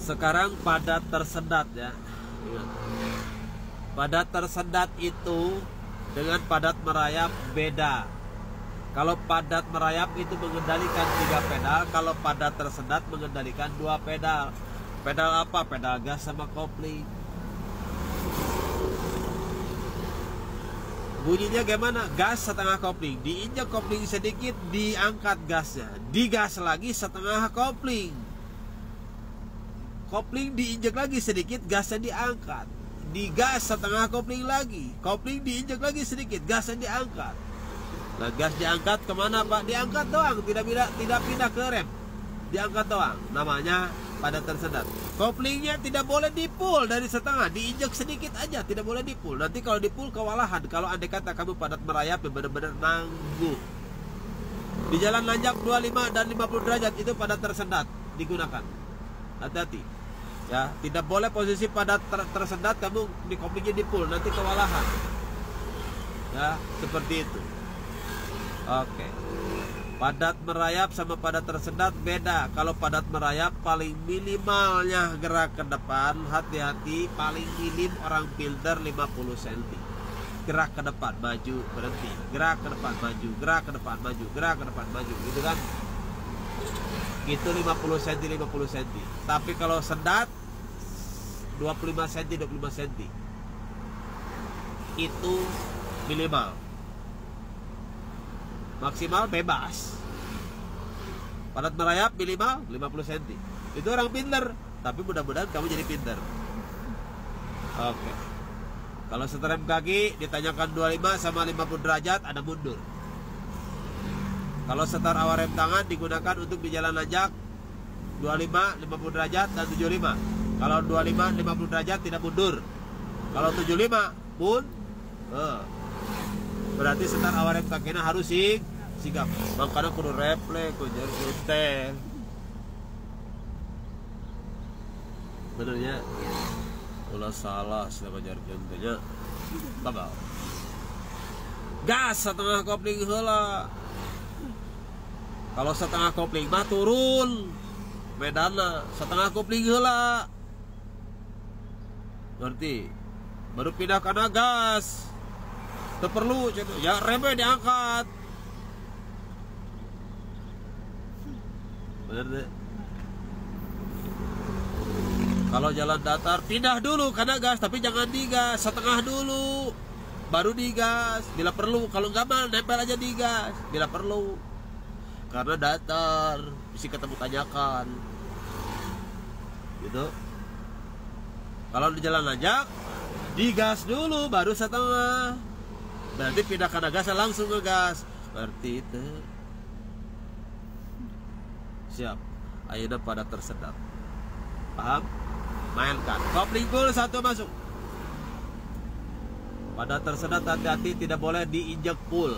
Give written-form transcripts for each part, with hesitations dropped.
Sekarang padat tersendat ya. Padat tersendat itu dengan padat merayap beda. Kalau padat merayap itu mengendalikan 3 pedal, kalau padat tersendat mengendalikan 2 pedal. Pedal apa? Pedal gas sama kopling. Bunyinya gimana? Gas setengah kopling, diinjak kopling sedikit, diangkat gasnya, digas lagi setengah kopling. Kopling diinjak lagi sedikit, gasnya diangkat, digas setengah kopling lagi, kopling diinjak lagi sedikit, gasnya diangkat. Nah, gas diangkat kemana Pak? Diangkat doang, tidak pindah ke rem, diangkat doang. Namanya padat tersendat. Koplingnya tidak boleh dipul dari setengah, diinjak sedikit aja, tidak boleh dipul. Nanti kalau dipul kewalahan. Kalau andai kata kamu padat merayap yang benar-benar nanggung. Di jalan nanjak 25 dan 50 derajat itu padat tersendat digunakan. Hati-hati. Ya, tidak boleh posisi padat tersendat kamu di koplingnya dipul, nanti kewalahan. Ya, seperti itu. Oke. Padat merayap sama padat tersendat beda. Kalau padat merayap paling minimalnya gerak ke depan, hati-hati, paling minim orang builder 50 cm. Gerak ke depan, maju, berhenti. Gerak ke depan, maju, gerak ke depan, maju, gerak ke depan, maju, gitu kan? Itu 50 cm, 50 cm. Tapi kalau sendat 25 cm, 25 cm. Itu minimal. Maksimal bebas. Padat merayap minimal 50 cm. Itu orang pinter. Tapi mudah-mudahan kamu jadi pinter. Oke. Kalau setrem kaki ditanyakan 25 sama 50 derajat, ada mundur. Kalau setar awal rem tangan digunakan untuk di jalan nanjak 25, 50 derajat dan 75. Kalau 25, 50 derajat tidak mundur. Kalau 75 berarti setar awal rem kakinya harus sigap. Makanya kudu refleks, kudu jutel. Benernya ulah salah sudah ngajarkeun teh nya. Babal. Gas setengah kopling heula. Kalau setengah kopling mah turun. Medana setengah kopling heula. Ngerti? Baru pindah kana gas. Teu perlu ya remnya diangkat. Bener deh. Kalau jalan datar pindah dulu karena gas, tapi jangan digas, setengah dulu baru digas bila perlu. Kalau enggak mah nempel aja digas bila perlu. Karena datar bisa ketemu tanjakan. Gitu. Kalau di jalan nanjak digas dulu baru setengah. Nanti pindah karena gas langsung ke gas. Seperti itu. Siap. Ayeuna pada tersendat. Paham? Mainkan. Kopling full, satu masuk. Pada tersendat hati-hati, tidak boleh diinjak full.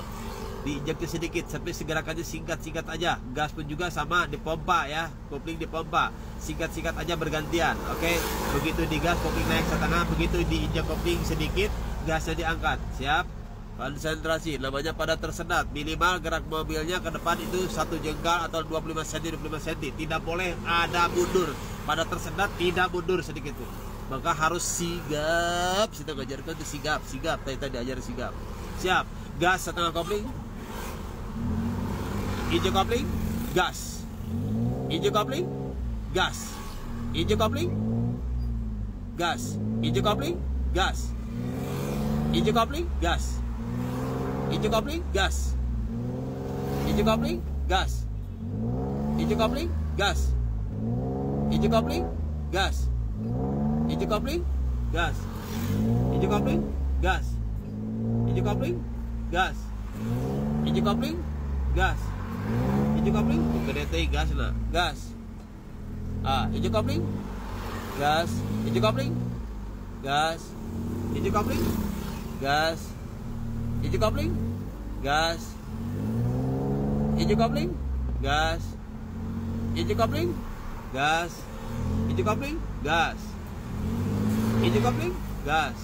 Diinjaknya sedikit, sampai segerakannya singkat-singkat aja. Gas pun juga sama, dipompa ya. Kopling dipompa. Singkat-singkat aja bergantian. Oke? Begitu digas, kopling naik setengah. Begitu diinjak kopling sedikit, gasnya diangkat. Siap? Konsentrasi, namanya pada tersendat. Minimal gerak mobilnya ke depan itu 1 jengkal atau 25 cm, 25 cm. Tidak boleh ada mundur. Pada tersendat tidak mundur sedikit pun. Maka harus sigap. Kita ngajarkan itu sigap. Tadi ajar sigap. Siap. Gas setengah kopling. Injek kopling. Gas. Injek kopling. Gas. Injek kopling. Gas. Injek kopling. Gas. Injek kopling. Gas. Injek kopling, gas. Injek kopling, gas. Injek kopling, gas. Injek kopling, gas. Injek kopling, gas. Injek kopling, gas. Injek kopling, gas. Injek kopling, gas. Injek kopling, gede teh gas lah, gas. Injek kopling, gas. Injek kopling, gas. Injek kopling, gas. Injek kopling, gas. Injek kopling, gas. Injek kopling, gas. Injek kopling, gas. Injek kopling, gas.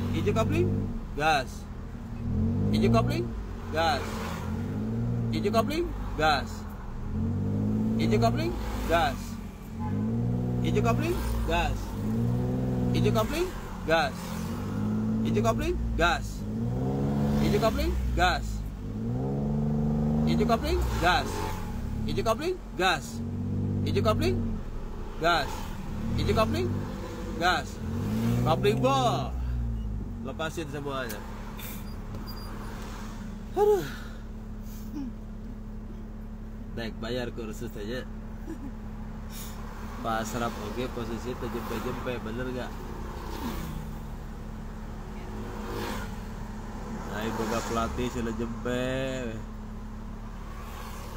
Injek kopling, gas. Injek kopling, gas. Injek kopling, gas. Injek kopling, gas. Hijau kopling, gas. Hijau kopling, gas. Hijau kopling, gas. Hijau kopling, gas. Hijau kopling, gas. Hijau kopling, gas. Hijau kopling, gas. Hijau kopling, gas. Kopling bol. Lepasin semuanya. Aduh. Naik bayar kursus aja. Pak Asraf oke posisi terjempe-jempe, bener gak? Nah, boga pelatih sudah jempe.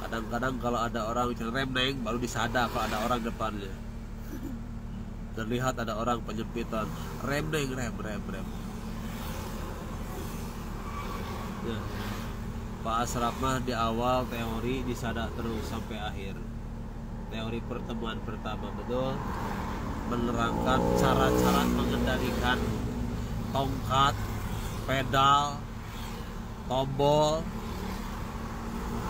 Kadang-kadang kalau ada orang rem neng baru disadar kalau ada orang depannya. Terlihat ada orang penyempitan, rem neng, rem. Ya. Pak Asraf mah di awal teori disadak terus sampai akhir. Teori pertemuan pertama betul menerangkan cara-cara mengendalikan tongkat, pedal, tombol,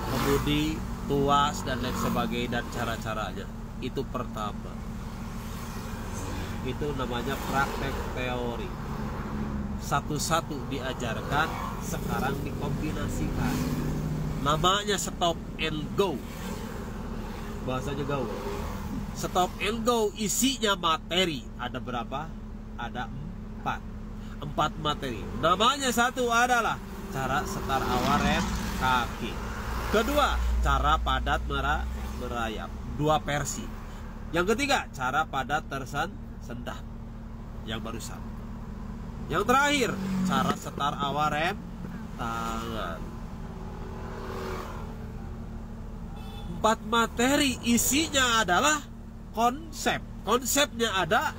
kemudi, tuas dan lain sebagainya dan cara-caranya. Itu pertama. Itu namanya praktek teori. Satu-satu diajarkan, sekarang dikombinasikan. Namanya stop and go. Bahasanya gaul. Stop and go isinya materi. Ada berapa? Ada 4 materi. Namanya satu adalah cara setar awal rem kaki. Kedua, cara padat merayap. 2 versi. Yang ketiga, cara padat tersendat. Yang barusan. Yang terakhir, cara setar awal rem tangan. 4 materi isinya adalah konsep. Konsepnya ada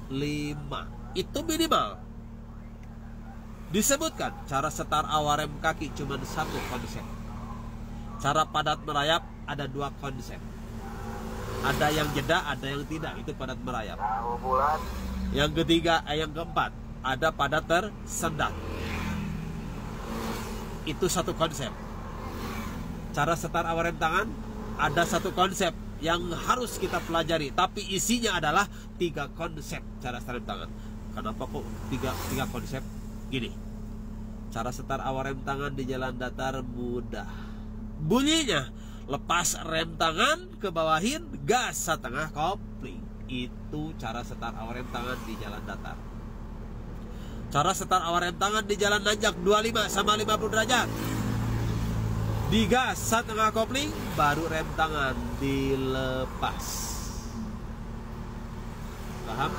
5. Itu minimal. Disebutkan cara setar awal rem kaki cuma 1 konsep. Cara padat merayap ada 2 konsep. Ada yang jeda, ada yang tidak. Itu padat merayap. Yang ketiga, yang keempat, ada padat tersendat. Itu 1 konsep. Cara setar awal rem tangan ada 1 konsep yang harus kita pelajari, tapi isinya adalah 3 konsep cara setar rem tangan. Kenapa kok 3 konsep? Gini, cara setar awal rem tangan di jalan datar mudah. Bunyinya lepas rem tangan, ke bawahin gas setengah kopling. Itu cara setar awal rem tangan di jalan datar. Cara setar awal rem tangan di jalan nanjak 25 sama 50 derajat. Digas setengah kopling, baru rem tangan dilepas. Paham?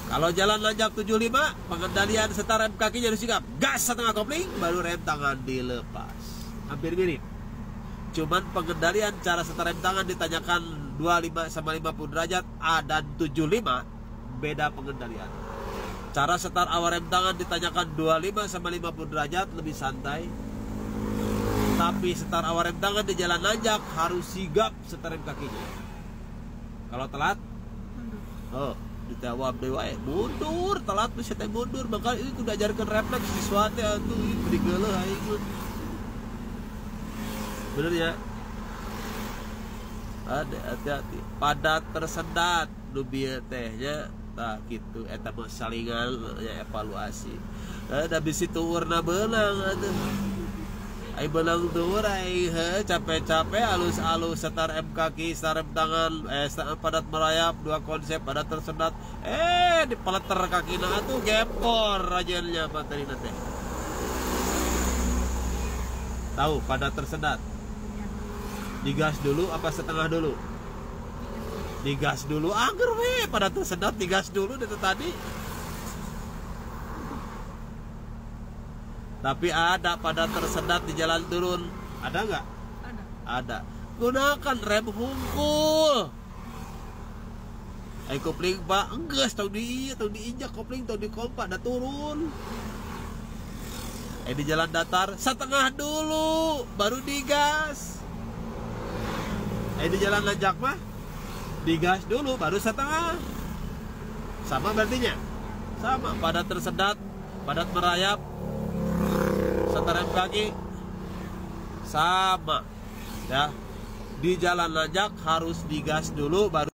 Kalau jalan nanjak 75, pengendalian setar rem kakinya harus sigap. Gas setengah kopling, baru rem tangan dilepas. Hampir mirip. Cuman pengendalian cara setar rem tangan ditanyakan 25 sama 50 derajat, A dan 75, beda pengendalian. Cara setar awal rem tangan ditanyakan 25 sama 50 derajat, lebih santai. Tapi setar awal rem tangan di jalan nanjak harus sigap setar rem kakinya. Kalau telat, ditawab dewa mundur, telat bisa mundur. Maka itu udah ajarkan refleks siswate atuh beri geuleuh aing. Bener ya? Ada hati-hati. Padat tersendat nu bieu tehnya tah kitu eta mah salingan ya evaluasi. Da bisi tuurna beunang atuh. Ai benang tuur ai capek-capek alus-alus setar rem kaki, setar rem tangan, padat merayap, 2 konsep padat tersendat. Dipeleter kakina atuh gepor rajennya materi teh. Tahu padat tersendat? Digas dulu apa setengah dulu? Digas dulu, angger we padat tersendat digas dulu dari tadi. Tapi ada pada tersendat di jalan turun. Ada nggak? Ada. Gunakan rem hungkul. Kopling pak, enggeus tong diinjak kopling, tong dikompak, dah turun. Di jalan datar setengah dulu, baru digas. Di jalan nanjak mah digas dulu, baru setengah. Sama berartinya? Sama, padat tersendat, padat merayap, setar rem kaki sama ya. Di jalan nanjak harus digas dulu baru